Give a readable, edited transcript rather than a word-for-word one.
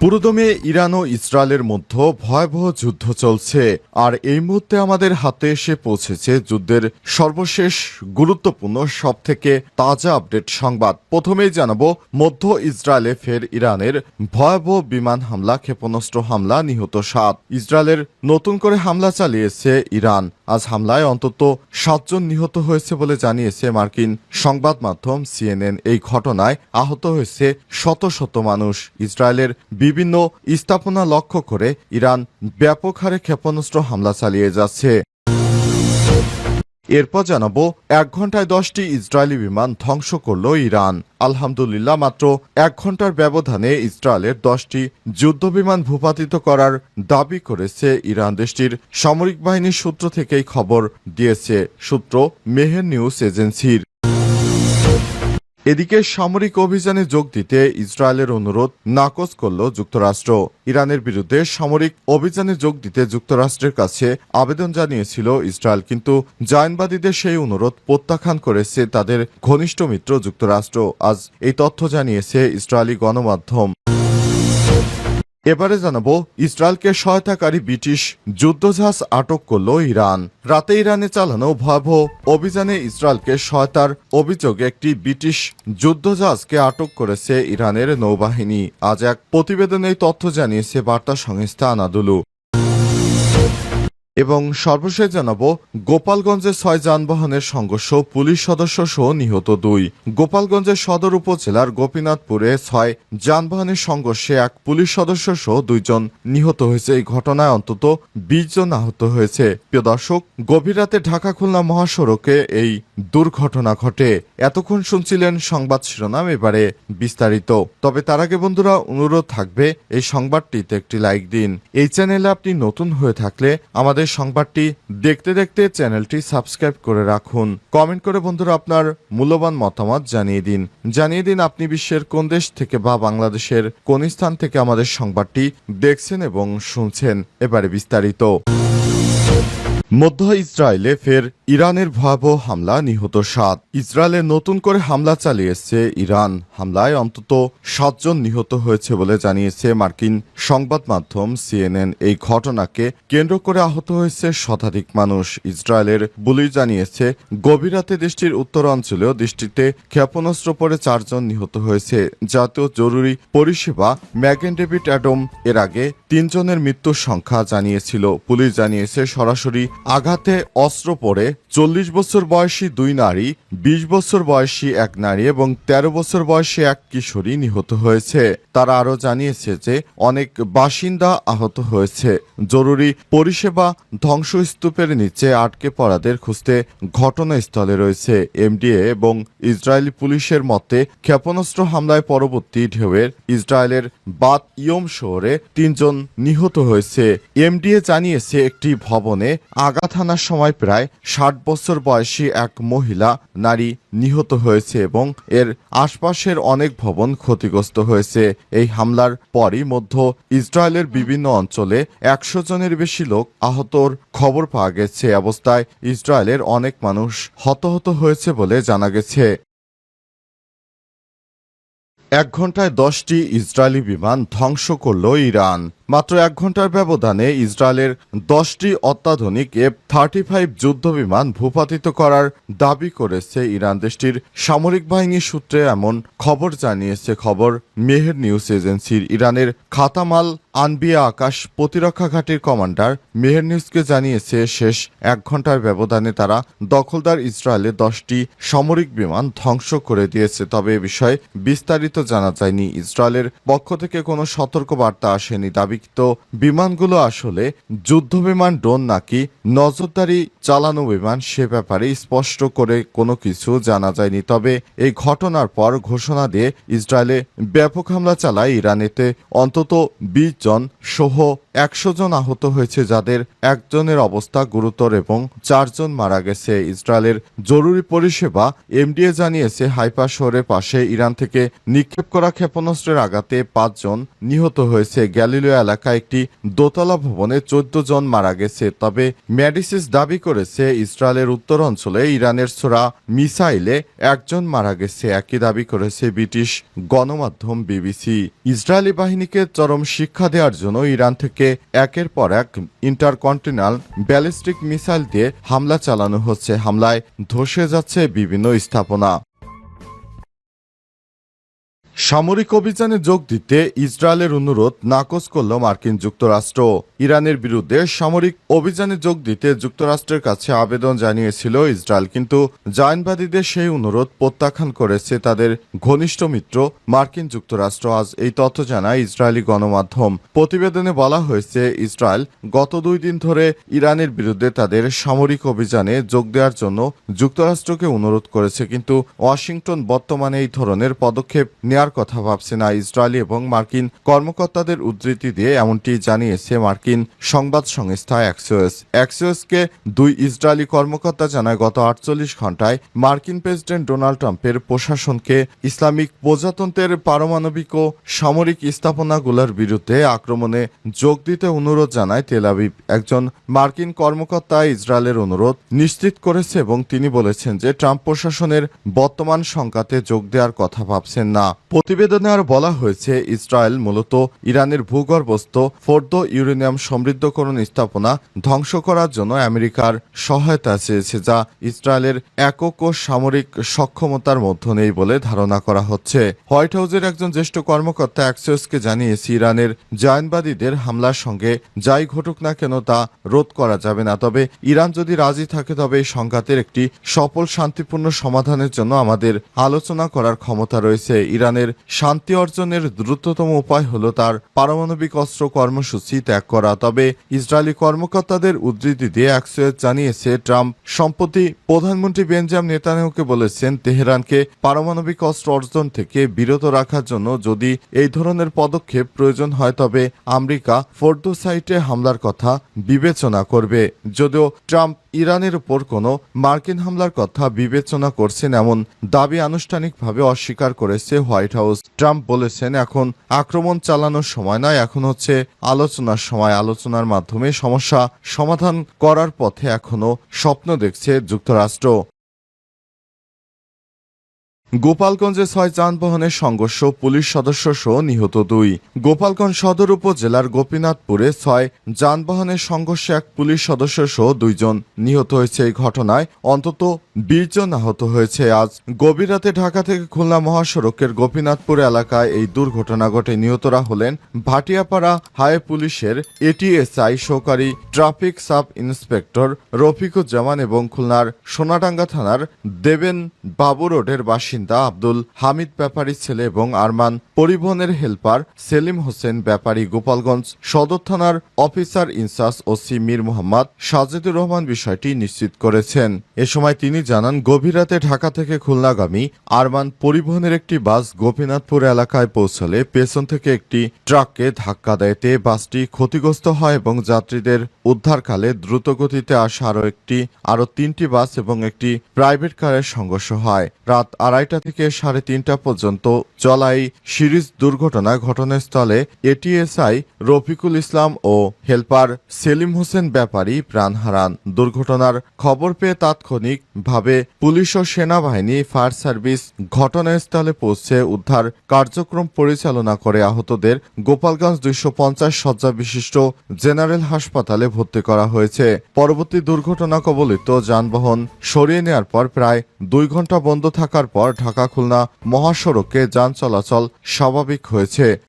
পুরোদমে ইরান ও ইসরায়েলের মধ্যে ভয়াবহ যুদ্ধ চলছে। আর এই মুহূর্তে আমাদের হাতে এসে পৌঁছেছে যুদ্ধের সর্বশেষ গুরুত্বপূর্ণ সবথেকে তাজা আপডেট সংবাদ। প্রথমেই জানাবো, মধ্য ইসরায়েলে ফের ইরানের ভয়াবহ বিমান হামলা, ক্ষেপণাস্ত্র হামলা, নিহত 7। ইসরায়েলের নতুন করে হামলা চালিয়েছে ইরান। আজ হামলায় অন্তত 7 জন নিহত হয়েছে বলে জানিয়েছে মার্কিন সংবাদ মাধ্যম CNN। এই ঘটনায় আহত হয়েছে শত শত মানুষ। ইসরায়েলের বিভিন্ন স্থাপনা লক্ষ্য করে ইরান ব্যাপক হারে ক্ষেপণাস্ত্র হামলা চালিয়ে যাচ্ছে। এরপর জানাবো, 1 ঘন্টায় 10টি ইসরায়েলি বিমান ধ্বংস করল ইরান। আলহামদুলিল্লাহ, মাত্র 1 ঘন্টার ব্যবধানে ইসরায়েলের 10টি যুদ্ধবিমান ভূপাতিত করার দাবি করেছে ইরান। দেশটির সামরিক বাহিনীর সূত্র থেকেই খবর দিয়েছে সূত্র মেহের নিউজ এজেন্সির। এদিকে সামরিক অভিযানে যোগ দিতে ইসরায়েলের অনুরোধ নাকচ করল যুক্তরাষ্ট্র। ইরানের বিরুদ্ধে সামরিক অভিযানে যোগ দিতে যুক্তরাষ্ট্রের কাছে আবেদন জানিয়েছিল ইসরায়েল, কিন্তু জায়নবাদীদের সেই অনুরোধ প্রত্যাখ্যান করেছে তাদের ঘনিষ্ঠ মিত্র যুক্তরাষ্ট্র। আজ এই তথ্য জানিয়েছে ইসরায়েলি গণমাধ্যম। এবারে জানাবো, ইসরায়েলকে সহায়তাকারী ব্রিটিশ যুদ্ধজাহাজ আটক করল ইরান। রাতে ইরানে চালানো ভয়াবহ অভিযানে ইসরায়েলকে সহায়তার অভিযোগে একটি ব্রিটিশ যুদ্ধজাহাজকে আটক করেছে ইরানের নৌবাহিনী। আজ এক প্রতিবেদনে তথ্য জানিয়েছে বার্তা সংস্থা আনাদুলু। এবং সর্বশেষ জানাবো, গোপালগঞ্জে 6 যানবাহনের সংঘর্ষ, পুলিশ সদস্য সহ নিহত 2। গোপালগঞ্জের সদর উপজেলার গোপীনাথপুরে 6 যানবাহনের সংঘর্ষে এক পুলিশ সদস্য সহ 2 জন নিহত হয়েছে। এই ঘটনায় অন্তত 20 জন আহত হয়েছে। প্রিয় দর্শক, গভীর রাতে ঢাকা খুলনা মহাসড়কে এই দুর্ঘটনা ঘটে। এতক্ষণ শুনছিলেন সংবাদ শিরোনাম, এবারে বিস্তারিত। তবে তার আগে বন্ধুরা, অনুরোধ থাকবে এই সংবাদটিতে একটি লাইক দিন। এই চ্যানেলে আপনি নতুন হয়ে থাকলে আমাদের সংবাদটি দেখতে দেখতে চ্যানেলটি সাবস্ক্রাইব করে রাখুন। কমেন্ট করে বন্ধুরা আপনার মূল্যবান মতামত জানিয়ে দিন আপনি বিশ্বের কোন দেশ থেকে বা বাংলাদেশের কোন স্থান থেকে আমাদের সংবাদটি দেখছেন এবং শুনছেন। এবারে বিস্তারিত। মধ্য ইসরায়েলে ফের ইরানের ভয়াবহ হামলা, নিহত 7। ইসরায়েলে নতুন করে হামলা চালিয়েছে ইরান। হামলায় অন্তত 7 জন নিহত হয়েছে বলে জানিয়েছে মার্কিন সংবাদ মাধ্যম CNN। এই ঘটনাকে কেন্দ্র করে আহত হয়েছে শতাধিক মানুষ। ইসরায়েলের পুলিশ জানিয়েছে গভীর রাতে দেশটির উত্তরাঞ্চলীয় দেশটিতে ক্ষেপণাস্ত্র পড়ে 4 জন নিহত হয়েছে। জাতীয় জরুরি পরিষেবা ম্যাগেন ডেভিড অ্যাডম এর আগে 3 জনের মৃত্যুর সংখ্যা জানিয়েছিল। পুলিশ জানিয়েছে সরাসরি আঘাতে অস্ত্র পড়ে 40 বছর বয়সী 2 নারী, 20 বছর বয়সী 1 নারী এবং 13 বছর বয়সী 1 কিশোরী নিহত হয়েছে। তারা আরও জানিয়েছে যে অনেক বাসিন্দা আহত হয়েছে। জরুরি পরিষেবা ধ্বংসস্তূপের নিচে আটকে পড়াদের খুঁজতে ঘটনাস্থলে রয়েছে। MDA এবং ইসরায়েলি পুলিশের মতে ক্ষেপণাস্ত্র হামলায় পরবর্তী ঢেউয়ের ইসরায়েলের বাত ইয়ম শহরে 3 জন নিহত হয়েছে। MDA জানিয়েছে একটি ভবনে আঘাত হানার সময় প্রায় 60 বছর বয়সী 1 মহিলা নারী নিহত হয়েছে এবং এর আশপাশের অনেক ভবন ক্ষতিগ্রস্ত হয়েছে। এই হামলার পরই মধ্য ইসরায়েলের বিভিন্ন অঞ্চলে 100 জনের বেশি লোক আহতর খবর পাওয়া গেছে। অবস্থায় ইসরায়েলের অনেক মানুষ হতাহত হয়েছে বলে জানা গেছে। 1 ঘন্টায় 10টি ইসরায়েলি বিমান ধ্বংস করল ইরান। মাত্র 1 ঘন্টার ব্যবধানে ইসরায়েলের 10টি অত্যাধুনিক F-35 যুদ্ধবিমান ভূপাতিত করার দাবি করেছে ইরান। দেশটির সামরিক বাহিনীর সূত্রে এমন খবর জানিয়েছে খবর মেহের নিউজ এজেন্সির। ইরানের খাতামাল আনবিয়া আকাশ প্রতিরক্ষা ঘাঁটির কমান্ডার মেহের নিউজকে জানিয়েছে শেষ 1 ঘন্টার ব্যবধানে তারা দখলদার ইসরায়েলে 10টি সামরিক বিমান ধ্বংস করে দিয়েছে। তবে এ বিষয়ে বিস্তারিত জানা যায়নি। ইসরায়েলের পক্ষ থেকে কোনো সতর্ক বার্তা আসেনি। দাবি বিমানগুলো আসলে যুদ্ধবিমান, ড্রোন নাকি নজরদারি চালানো বিমান সে ব্যাপারে স্পষ্ট করে কোনো কিছু জানা যায়নি। তবে এই ঘটনার পর ঘোষণা দিয়ে ইসরায়েলে ব্যাপক হামলা চালায় ইরান। এতে অন্তত 20 জন সহ 100 জন আহত হয়েছে, যাদের 1 জনের অবস্থা গুরুতর এবং 4 জন মারা গেছে। ইসরায়েলের জরুরি পরিষেবা MDA জানিয়েছে হাইফা শহরের পাশে ইরান থেকে নিক্ষেপ করা ক্ষেপণাস্ত্রের আঘাতে 5 জন নিহত হয়েছে। গ্যালিলিও এলাকায় একটি দোতলা ভবনে 14 জন মারা গেছে। তবে ম্যাডিসিস দাবি করেছে ইসরায়েলের উত্তর অঞ্চলে ইরানের ছোড়া মিসাইলে একজন মারা গেছে। একই দাবি করেছে ব্রিটিশ গণমাধ্যম বিবিসি। ইসরায়েলি বাহিনীকে চরম শিক্ষা দেওয়ার জন্য ইরান থেকে একের পর এক ইন্টারকন্টিনেন্টাল ব্যালিস্টিক মিসাইল দিয়ে হামলা চালানো হচ্ছে। হামলায় ধসে যাচ্ছে বিভিন্ন স্থাপনা। সামরিক অভিযানে যোগ দিতে ইসরায়েলের অনুরোধ নাকচ করল মার্কিন যুক্তরাষ্ট্র। ইরানের বিরুদ্ধে সামরিক অভিযানে যোগ দিতে যুক্তরাষ্ট্রের কাছে আবেদন জানিয়েছিল ইসরায়েল, কিন্তু জায়নবাদীদের সেই অনুরোধ প্রত্যাখ্যান করেছে তাদের ঘনিষ্ঠ মিত্র মার্কিন যুক্তরাষ্ট্র। আজ এই তথ্য জানায় ইসরায়েলি গণমাধ্যম। প্রতিবেদনে বলা হয়েছে ইসরায়েল গত 2 দিন ধরে ইরানের বিরুদ্ধে তাদের সামরিক অভিযানে যোগ দেওয়ার জন্য যুক্তরাষ্ট্রকে অনুরোধ করেছে, কিন্তু ওয়াশিংটন বর্তমানে এই ধরনের পদক্ষেপ নেওয়ার কথা ভাবছে না। ইসরায়েলি এবং মার্কিন কর্মকর্তাদের উদ্ধৃতি দিয়ে এমনটি জানিয়েছে মার্কিন সংবাদ সংস্থা অ্যাক্সিওসকে 2 ইসরায়েলি কর্মকর্তা জানায় গত 48 ঘন্টায় মার্কিন প্রেসিডেন্ট ডোনাল্ড ট্রাম্পের প্রশাসনকে ইসলামিক প্রজাতন্ত্রের পারমাণবিক ও সামরিক স্থাপনাগুলোর বিরুদ্ধে আক্রমণে যোগ দিতে অনুরোধ জানায় তেল আবিব। একজন মার্কিন কর্মকর্তা ইসরায়েলের অনুরোধ নিশ্চিত করেছে এবং তিনি বলেছেন যে ট্রাম্প প্রশাসনের বর্তমান সংঘাতে যোগ দেওয়ার কথা ভাবছেন না। প্রতিবেদনে আর বলা হয়েছে ইসরায়েল মূলত ইরানের ভূগর্ভস্থ ফোর্দো ইউরেনিয়াম সমৃদ্ধকরণ স্থাপনা ধ্বংস করার জন্য আমেরিকার সহায়তা চেয়েছে, যা ইসরায়েলের একক ও সামরিক সক্ষমতার মধ্যে নেই বলে ধারণা করা হচ্ছে। হোয়াইট হাউসের একজন জ্যেষ্ঠ কর্মকর্তা অ্যাক্সিওসকে জানিয়েছে ইরানের জায়নবাদীদের হামলার সঙ্গে যাই ঘটুক না কেন তা রোধ করা যাবে না। তবে ইরান যদি রাজি থাকে তবে এই সংঘাতের একটি সফল শান্তিপূর্ণ সমাধানের জন্য আমাদের আলোচনা করার ক্ষমতা রয়েছে। ইরানের শান্তি অর্জনের দ্রুততম উপায় হল তার পারমাণবিক অস্ত্র কর্মসূচি ত্যাগ করা। তবে ইসরায়েলি কর্মকর্তাদের উদ্ধৃতি দিয়ে অ্যাক্সিওস জানিয়েছে ট্রাম্প সম্প্রতি প্রধানমন্ত্রী বেঞ্জামিন নেতানিয়াহুকে বলেছেন তেহরানকে পারমাণবিক অস্ত্র অর্জন থেকে বিরত রাখার জন্য যদি এই ধরনের পদক্ষেপ প্রয়োজন হয় তবে আমেরিকা ফোর্দো সাইটে হামলার কথা বিবেচনা করবে। যদিও ট্রাম্প ইরানের উপর কোনো মার্কিন হামলার কথা বিবেচনা করছেন এমন দাবি আনুষ্ঠানিকভাবে অস্বীকার করেছে হোয়াইট হাউস। ট্রাম্প বলেছেন এখন আক্রমণ চালানোর সময় নয়, এখন হচ্ছে আলোচনার সময়। আলোচনার মাধ্যমে সমস্যা সমাধান করার পথে এখনো স্বপ্ন দেখছে যুক্তরাষ্ট্র। গোপালগঞ্জে 6 যানবাহনের সংঘর্ষ, পুলিশ সদস্য সহ নিহত 2। গোপালগঞ্জ সদর উপজেলার গোপীনাথপুরে 6 যানবাহনের সংঘর্ষে এক পুলিশ সদস্য সহ 2 জন নিহত হয়েছে। এই ঘটনায় অন্তত 20 জন আহত হয়েছে। আজ গভীর রাতে ঢাকা থেকে খুলনা মহাসড়কের গোপীনাথপুর এলাকায় এই দুর্ঘটনা ঘটে। নিহতরা হলেন ভাটিয়াপাড়া হাই পুলিশের এটিএসআই সহকারী ট্রাফিক সাব ইন্সপেক্টর রফিকুজ্জামান এবং খুলনার সোনাডাঙ্গা থানার দেবেন বাবু রোডের বাসিন্দা আব্দুল হামিদ ব্যাপারী ছেলে এবং আরমান পরিবহনের হেলপার সেলিম হোসেন ব্যাপারী। গোপালগঞ্জ সদর থানার officer in charge OC Mir Mohammad Sajedur Rahman বিষয়টি নিশ্চিত করেছেন। এ সময় তিনি জানান গভীর রাতে ঢাকা থেকে খুলনাগামী আরমান পরিবহনের একটি বাস গোপীনাথপুর এলাকায় পৌঁছলে পেছন থেকে একটি ট্রাককে ধাক্কা দেয়। তে বাসটি ক্ষতিগ্রস্ত হয় এবং যাত্রীদের উদ্ধারকালে দ্রুতগতিতে আসা আরো 3টি বাস এবং একটি প্রাইভেট কারের সংঘর্ষ হয়। রাত 2:30 থেকে 3:30 পর্যন্ত চলা এই সিরিজ দুর্ঘটনায় ঘটনাস্থলে এটিএসআই রফিকুল ইসলাম ও হেলপার সেলিম হোসেন ব্যাপারী প্রাণ হারান। দুর্ঘটনার খবর পেয়ে তাৎক্ষণিকভাবে পুলিশ ও সেনাবাহিনী ফায়ার সার্ভিস ঘটনাস্থলে পৌঁছে উদ্ধার কার্যক্রম পরিচালনা করে আহতদের গোপালগঞ্জ 250 শয্যা বিশিষ্ট জেনারেল হাসপাতালে ভর্তি করা হয়েছে। পরবর্তী দুর্ঘটনা কবলিত যানবাহন সরিয়ে নেওয়ার পর প্রায় 2 ঘন্টা বন্ধ থাকার পর ঢাকা খুলনা মহাসড়কে যান চলাচল স্বাভাবিক হয়েছে।